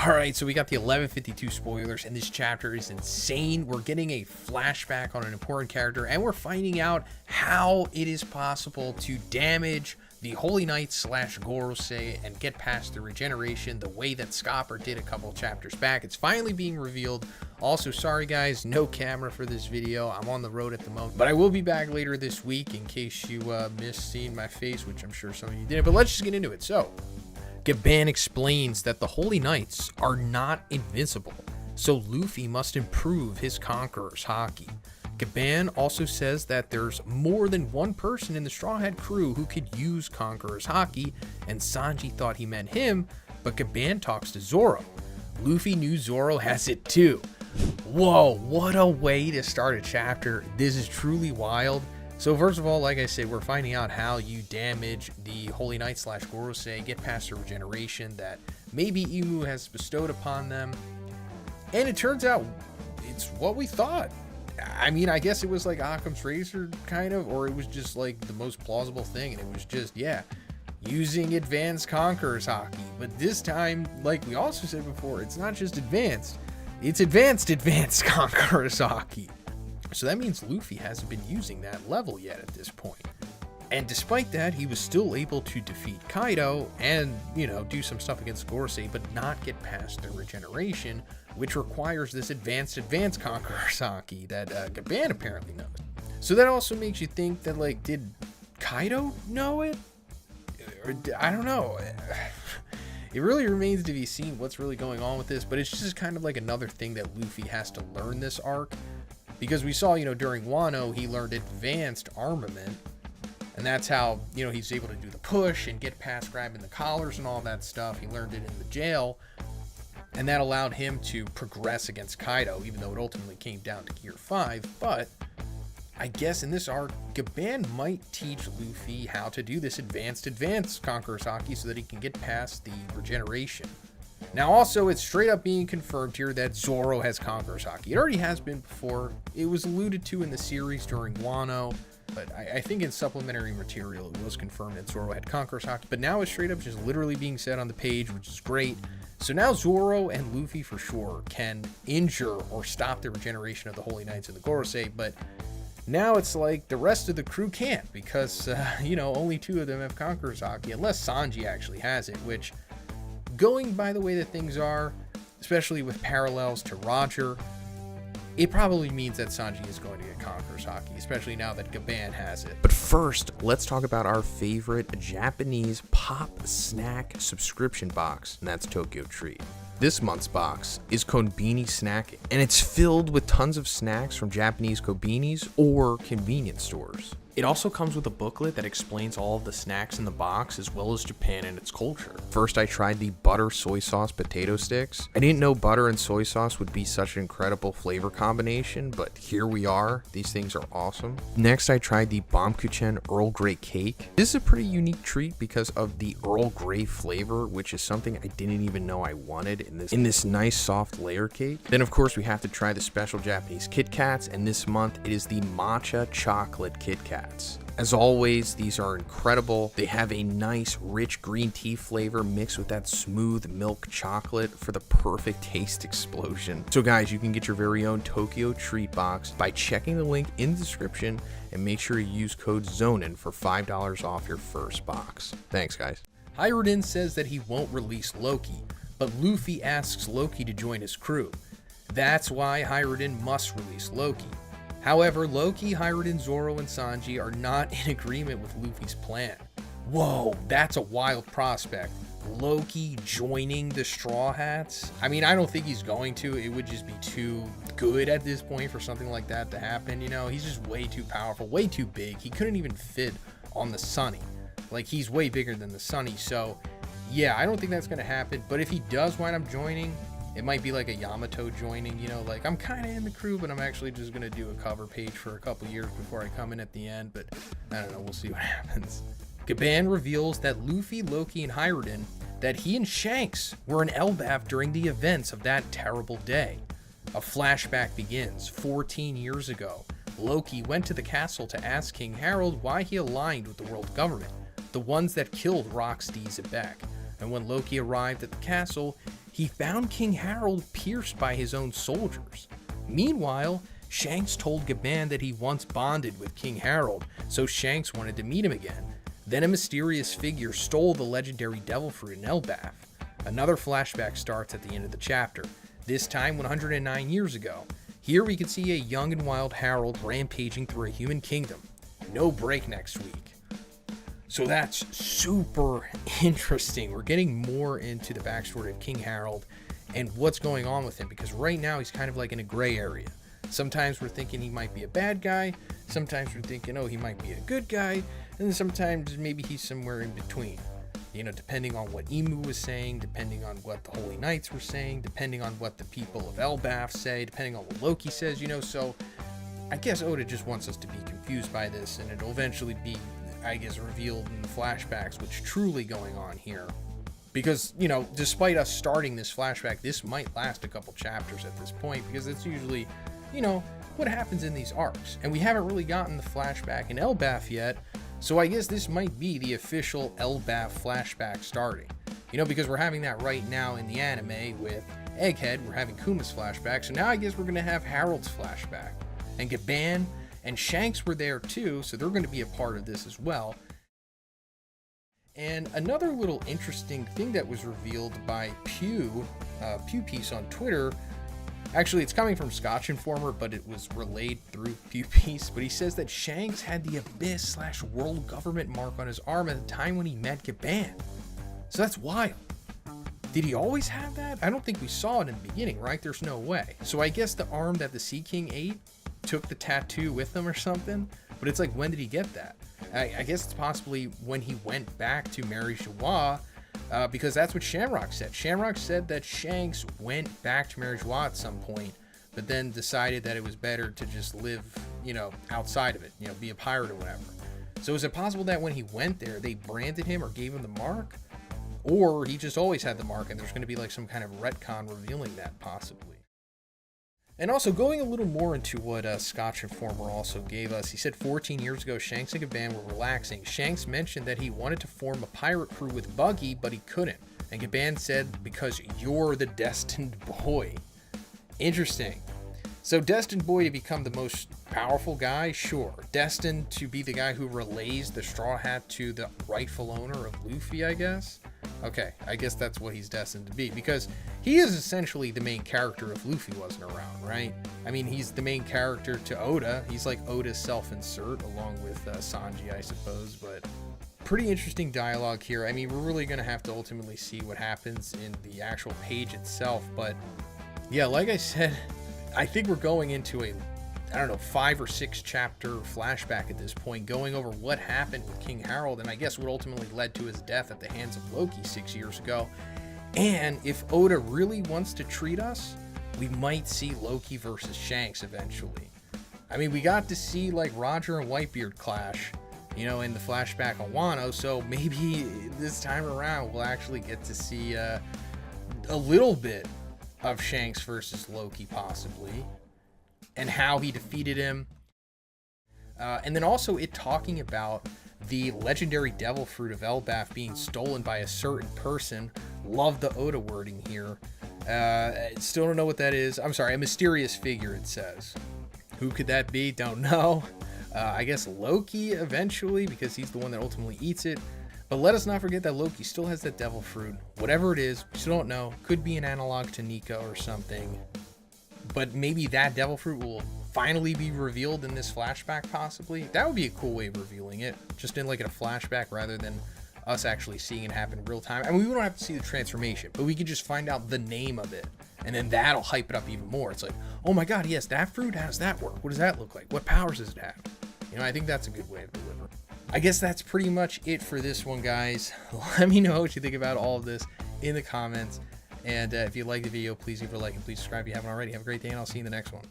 All right, so we got the 1152 spoilers, and this chapter is insane. We're getting a flashback on an important character, and we're finding out how it is possible to damage the Holy Knight / Gorosei and get past the regeneration the way that Scopper did a couple chapters back. It's finally being revealed. Also, sorry guys, no camera for this video. I'm on the road at the moment, but I will be back later this week in case you missed seeing my face, which I'm sure some of you didn't. But let's just get into it. So Gaban explains that the Holy Knights are not invincible, so Luffy must improve his Conqueror's Haki. Gaban also says that there's more than one person in the Straw Hat crew who could use Conqueror's Haki, and Sanji thought he meant him, but Gaban talks to Zoro. Luffy knew Zoro has it too. Whoa, what a way to start a chapter. This is truly wild. So first of all, like I said, we're finding out how you damage the Holy Knight / Gorosei, get past the regeneration that maybe Imu has bestowed upon them. And it turns out it's what we thought. I mean, I guess it was like Occam's razor kind of, or it was just like the most plausible thing. And it was just, yeah, using advanced Conqueror's Haki. But this time, like we also said before, it's not just advanced, it's advanced Conqueror's Haki. So that means Luffy hasn't been using that level yet at this point. And despite that, he was still able to defeat Kaido and, you know, do some stuff against Gorosei, but not get past the regeneration, which requires this advanced Conqueror's Haki that Gaban apparently knows. So that also makes you think that, like, did Kaido know it? Or, I don't know. It really remains to be seen what's really going on with this, but it's just kind of like another thing that Luffy has to learn this arc. Because we saw, you know, during Wano, he learned advanced armament. And that's how, you know, he's able to do the push and get past grabbing the collars and all that stuff. He learned it in the jail. And that allowed him to progress against Kaido, even though it ultimately came down to Gear 5. But I guess in this arc, Gaban might teach Luffy how to do this advanced Conqueror's Haki so that he can get past the regeneration. Now also, it's straight up being confirmed here that Zoro has Conqueror's Haki. It already has been before. It was alluded to in the series during Wano, but I think in supplementary material it was confirmed that Zoro had Conqueror's Haki. But now it's straight up just literally being said on the page, which is great. So now Zoro and Luffy for sure can injure or stop the regeneration of the Holy Knights and the Gorosei, but now it's like the rest of the crew can't because, you know, only two of them have Conqueror's Haki, unless Sanji actually has it, which, going by the way that things are, especially with parallels to Roger, it probably means that Sanji is going to get Conqueror's Haki, especially now that Gaban has it. But first, let's talk about our favorite Japanese pop snack subscription box, and that's Tokyo Treat. This month's box is Konbini Snacking, and it's filled with tons of snacks from Japanese konbinis or convenience stores. It also comes with a booklet that explains all of the snacks in the box as well as Japan and its culture. First, I tried the butter soy sauce potato sticks. I didn't know butter and soy sauce would be such an incredible flavor combination, but here we are. These things are awesome. Next, I tried the Bamkuchen Earl Grey cake. This is a pretty unique treat because of the Earl Grey flavor, which is something I didn't even know I wanted in this nice soft layer cake. Then of course we have to try the special Japanese Kit Kats, and this month it is the matcha chocolate Kit Kat. As always, these are incredible. They have a nice rich green tea flavor mixed with that smooth milk chocolate for the perfect taste explosion. So guys, you can get your very own Tokyo Treat box by checking the link in the description, and make sure you use code ZONIN for $5 off your first box. Thanks guys. Hiruden says that he won't release Loki, but Luffy asks Loki to join his crew. That's why Hiruden must release Loki. However, Loki, Hiruden, Zoro, and Sanji are not in agreement with Luffy's plan. Whoa, that's a wild prospect. Loki joining the Straw Hats? I mean, I don't think he's going to. It would just be too good at this point for something like that to happen. You know, he's just way too powerful, way too big. He couldn't even fit on the Sunny. Like, he's way bigger than the Sunny. So, yeah, I don't think that's going to happen. But if he does wind up joining, it might be like a Yamato joining, you know, like I'm kind of in the crew, but I'm actually just going to do a cover page for a couple years before I come in at the end. But I don't know, we'll see what happens. Gaban reveals that Luffy, Loki, and Hiruden, that he and Shanks were in Elbaf during the events of that terrible day. A flashback begins 14 years ago. Loki went to the castle to ask King Harold why he aligned with the world government, the ones that killed Rocksteady Zebek. And when Loki arrived at the castle, he found King Harold pierced by his own soldiers. Meanwhile, Shanks told Gaban that he once bonded with King Harold, so Shanks wanted to meet him again. Then a mysterious figure stole the legendary devil fruit in Elbaf. Another flashback starts at the end of the chapter, this time 109 years ago. Here we can see a young and wild Harold rampaging through a human kingdom. No break next week. So that's super interesting. We're getting more into the backstory of King Harold and what's going on with him, because right now he's kind of like in a gray area. Sometimes we're thinking he might be a bad guy, sometimes we're thinking, oh, he might be a good guy, and then sometimes maybe he's somewhere in between. You know, depending on what Emu was saying, depending on what the Holy Knights were saying, depending on what the people of Elbaf say, depending on what Loki says, you know, so I guess Oda just wants us to be confused by this, and it'll eventually be, I guess, revealed in the flashbacks what's truly going on here. Because, you know, despite us starting this flashback, this might last a couple chapters at this point, because it's usually, you know, what happens in these arcs. And we haven't really gotten the flashback in Elbaf yet, so I guess this might be the official Elbaf flashback starting. You know, because we're having that right now in the anime with Egghead, we're having Kuma's flashback, so now I guess we're going to have Harold's flashback. And Gaban and Shanks were there too, so they're going to be a part of this as well. And another little interesting thing that was revealed by Pew Piece on Twitter, actually it's coming from Scotch Informer, but it was relayed through Pew Piece, but he says that Shanks had the Abyss/World Government mark on his arm at the time when he met Gaban. So that's wild. Did he always have that? I don't think we saw it in the beginning, right? There's no way. So I guess the arm that the Sea King ate took the tattoo with him or something, but it's like, when did he get that? I guess it's possibly when he went back to Mary Joie, because that's what Shamrock said. Shamrock said that Shanks went back to Mary Joie at some point, but then decided that it was better to just live, you know, outside of it, you know, be a pirate or whatever. So is it possible that when he went there, they branded him or gave him the mark? Or he just always had the mark and there's going to be like some kind of retcon revealing that, possibly. And also, going a little more into what Scotch Informer also gave us, he said 14 years ago, Shanks and Gaban were relaxing. Shanks mentioned that he wanted to form a pirate crew with Buggy, but he couldn't. And Gaban said, because you're the destined boy. Interesting. So destined boy to become the most powerful guy? Sure. Destined to be the guy who relays the Straw Hat to the rightful owner of Luffy, I guess? Okay, I guess that's what he's destined to be, because he is essentially the main character if Luffy wasn't around, right? I mean, he's the main character to Oda. He's like Oda's self-insert, along with Sanji, I suppose, but pretty interesting dialogue here. I mean, we're really going to have to ultimately see what happens in the actual page itself, but yeah, like I said, I think we're going into a, I don't know, 5 or 6 chapter flashback at this point, going over what happened with King Harold, and I guess what ultimately led to his death at the hands of Loki 6 years ago. And if Oda really wants to treat us, we might see Loki versus Shanks eventually. I mean, we got to see like Roger and Whitebeard clash, you know, in the flashback on Wano, so maybe this time around we'll actually get to see a little bit of Shanks versus Loki, possibly, and how he defeated him. And then also it talking about the legendary devil fruit of Elbaf being stolen by a certain person. Love the Oda wording here. Still don't know what that is. I'm sorry, a mysterious figure, it says. Who could that be? Don't know. I guess Loki eventually, because he's the one that ultimately eats it. But let us not forget that Loki still has that devil fruit. Whatever it is, we still don't know. Could be an analog to Nika or something. But maybe that devil fruit will finally be revealed in this flashback, possibly. That would be a cool way of revealing it, just in like a flashback rather than us actually seeing it happen in real time. I mean, we don't have to see the transformation, but we can just find out the name of it, and then that'll hype it up even more. It's like, oh my god, yes, that fruit, how does that work? What does that look like? What powers does it have? You know, I think that's a good way of delivering. I guess that's pretty much it for this one, guys. Let me know what you think about all of this in the comments. And if you like the video, please leave a like and please subscribe if you haven't already. Have a great day, and I'll see you in the next one.